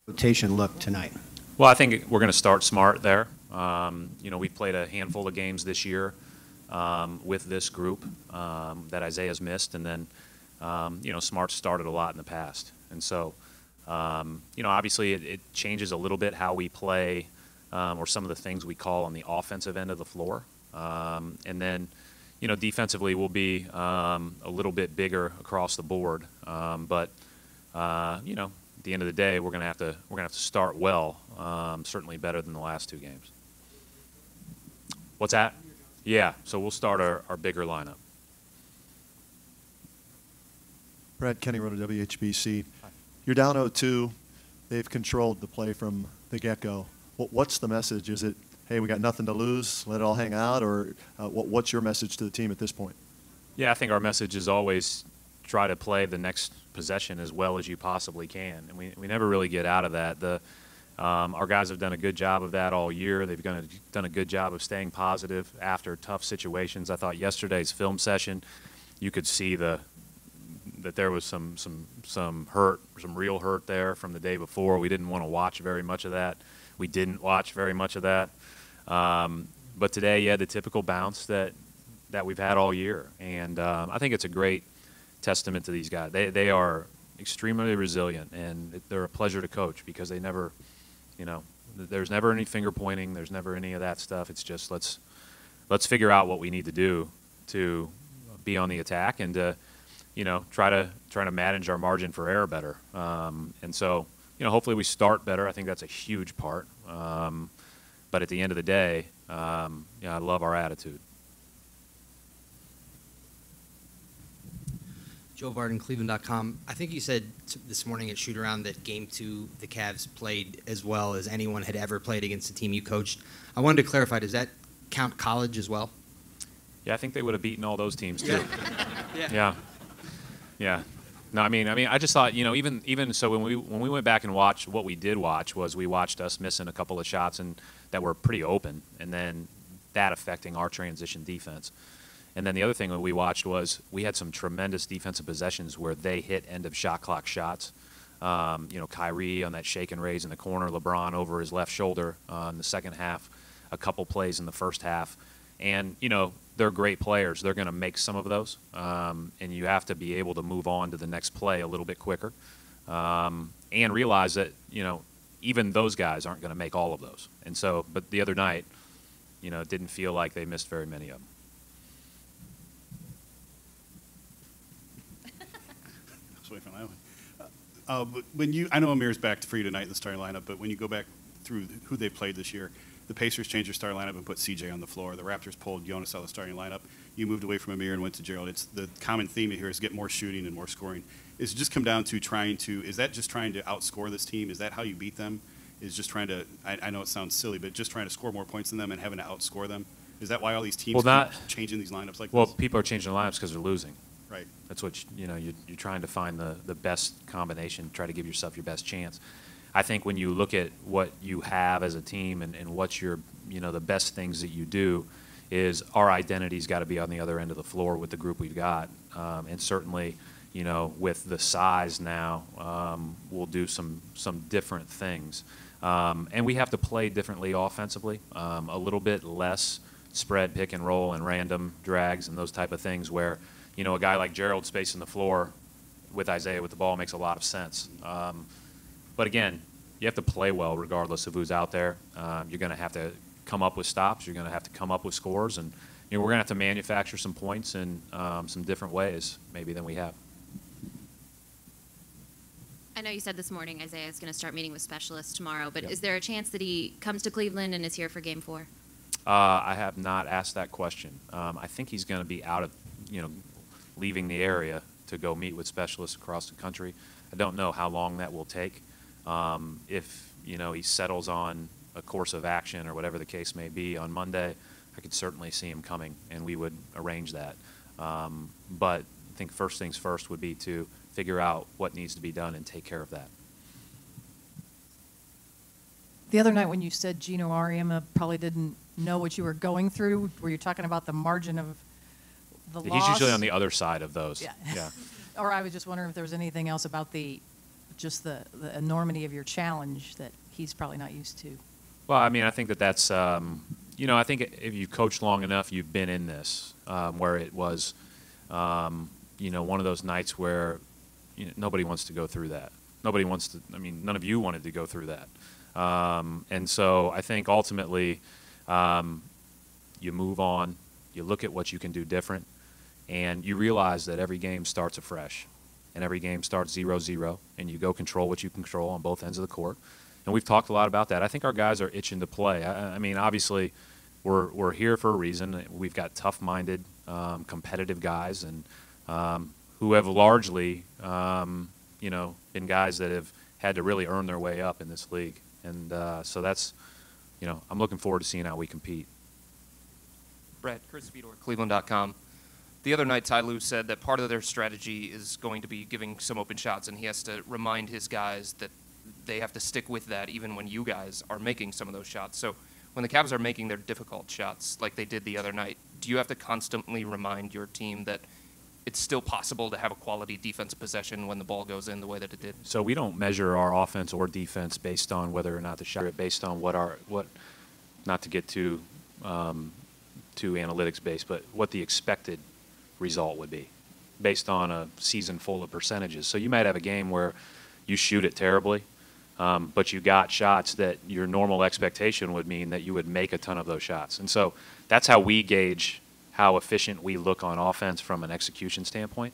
rotation look tonight? Well, I think we're going to start Smart there. We've played a handful of games this year with this group that Isaiah's missed, and then, Smart started a lot in the past. And so, obviously it changes a little bit how we play or some of the things we call on the offensive end of the floor. And then, defensively we'll be a little bit bigger across the board. But at the end of the day, we're going to have to start well, certainly better than the last two games. What's that? Yeah, so we'll start our bigger lineup. Brad, Kenny Roto, WHBC. You're down 0-2. They've controlled the play from the get-go. What's the message? Is it, hey, we got nothing to lose, let it all hang out, or what's your message to the team at this point? Yeah, I think our message is always try to play the next possession as well as you possibly can, and we never really get out of that. Our guys have done a good job of that all year. They've done a good job of staying positive after tough situations. I thought yesterday's film session, you could see that there was some hurt, some real hurt there from the day before. We didn't want to watch very much of that. We didn't watch very much of that. But today, yeah, the typical bounce that we've had all year. And I think it's a great testament to these guys. They are extremely resilient, and they're a pleasure to coach because they never, there's never any finger pointing. There's never any of that stuff. It's just let's figure out what we need to do to be on the attack and to, try to manage our margin for error better. And so, hopefully we start better. I think that's a huge part. But at the end of the day, I love our attitude. Joe Varden, Cleveland.com. I think you said this morning at shoot-around that Game 2, the Cavs played as well as anyone had ever played against the team you coached. I wanted to clarify, does that count college as well? Yeah, I think they would have beaten all those teams, too. Yeah. No, I mean, I just thought, even so when we went back and watched, what we did watch was we watched us missing a couple of shots and that were pretty open, and then that affecting our transition defense. And then the other thing that we watched was we had some tremendous defensive possessions where they hit end of shot clock shots. KYRIE on that shake and raise in the corner, LeBron over his left shoulder in the second half, a couple plays in the first half. And, they're great players. They're going to make some of those. And you have to be able to move on to the next play a little bit quicker and realize that, even those guys aren't going to make all of those. And so, but the other night, it didn't feel like they missed very many of them. But I know Amir's back for you tonight in the starting lineup, but when you go back through who they played this year, the Pacers changed their starting lineup and put CJ on the floor. The Raptors pulled Jonas out of the starting lineup. You moved away from Amir and went to Gerald. It's the common theme here is get more shooting and more scoring. Is it just come down to is that just trying to outscore this team? Is that how you beat them? Is just trying to, I know it sounds silly, but just trying to score more points than them and having to outscore them? Is that why all these teams keep changing these lineups like this? Well, people are changing lineups because they're losing. Right. That's what, you're trying to find the best combination, try to give yourself your best chance. I think when you look at what you have as a team and what's your, the best things that you do is our identity's got to be on the other end of the floor with the group we've got. And certainly, with the size now, we'll do some different things. And we have to play differently offensively, a little bit less spread, pick and roll, and random drags and those type of things where, a guy like Gerald spacing the floor with Isaiah with the ball makes a lot of sense. But again, you have to play well regardless of who's out there. You're going to have to come up with stops. You're going to have to come up with scores. And we're going to have to manufacture some points in some different ways maybe than we have. I know you said this morning Isaiah is going to start meeting with specialists tomorrow, but is there a chance that he comes to Cleveland and is here for Game 4? I have not asked that question. I think he's going to be out of, leaving the area to go meet with specialists across the country. I don't know how long that will take. If, he settles on a course of action or whatever the case may be on Monday, I could certainly see him coming, and we would arrange that. But I think first things first would be to figure out what needs to be done and take care of that. The other night when you said Gino Ariema probably didn't know what you were going through, were you talking about the margin of the loss? He's usually on the other side of those. Yeah. Or I was just wondering if there was anything else about the just the enormity of your challenge that he's probably not used to. Well, I mean, I think that's, you know, I think if you've coached long enough, you've been in this, where it was, you know, one of those nights where nobody wants to go through that. Nobody wants to, I mean, none of you wanted to go through that. And so I think ultimately you move on, you look at what you can do different, and you realize that every game starts afresh. And every game starts 0-0, and you go control what you control on both ends of the court. And we've talked a lot about that. I think our guys are itching to play. I mean, obviously, we're here for a reason. We've got tough-minded, competitive guys, and who have largely, you know, been guys that have had to really earn their way up in this league. And so that's, you know, I'm looking forward to seeing how we compete. Brad, Chris Fedor, Cleveland.com. The other night, Ty Lue said that part of their strategy is going to be giving some open shots, and he has to remind his guys that they have to stick with that even when you guys are making some of those shots. So when the Cavs are making their difficult shots like they did the other night, do you have to constantly remind your team that it's still possible to have a quality defensive possession when the ball goes in the way that it did? So we don't measure our offense or defense based on whether or not the shot, based on what not to get too analytics based, but what the expected result would be based on a season full of percentages. So you might have a game where you shoot it terribly, but you got shots that your normal expectation would mean that you would make a ton of those shots. And so that's how we gauge how efficient we look on offense from an execution standpoint,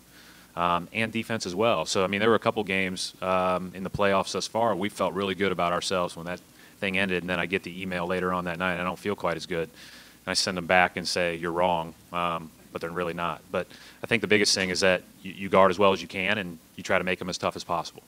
and defense as well. So, I mean, there were a couple games in the playoffs thus far. We felt really good about ourselves when that thing ended, and then I get the email later on that night, and I don't feel quite as good. And I send them back and say, you're wrong, but they're really not. But I think the biggest thing is that you guard as well as you can, and you try to make them as tough as possible.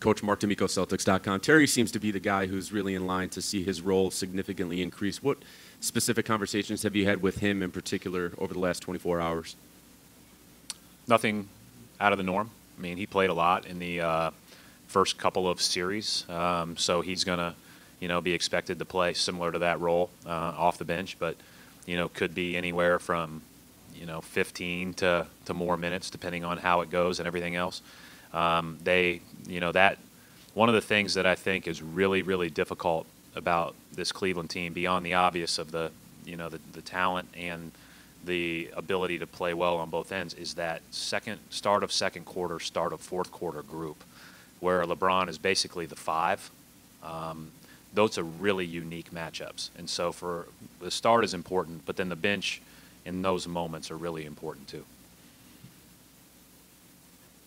Coach Mark D'Amico, Celtics.com. Terry seems to be the guy who's really in line to see his role significantly increase. What specific conversations have you had with him in particular over the last 24 hours? Nothing out of the norm. I mean, he played a lot in the first couple of series, so he's going to, you know, be expected to play similar to that role off the bench, but, you know, could be anywhere from, you know, 15 to more minutes, depending on how it goes and everything else. You know, that one of the things that I think is really, really difficult about this Cleveland team, beyond the obvious of the, you know, the talent and the ability to play well on both ends, is that start of second quarter, start of fourth quarter group, where LeBron is basically the 5. Those are really unique matchups. And so for the start is important, but then the bench in those moments are really important too.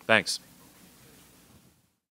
Thanks.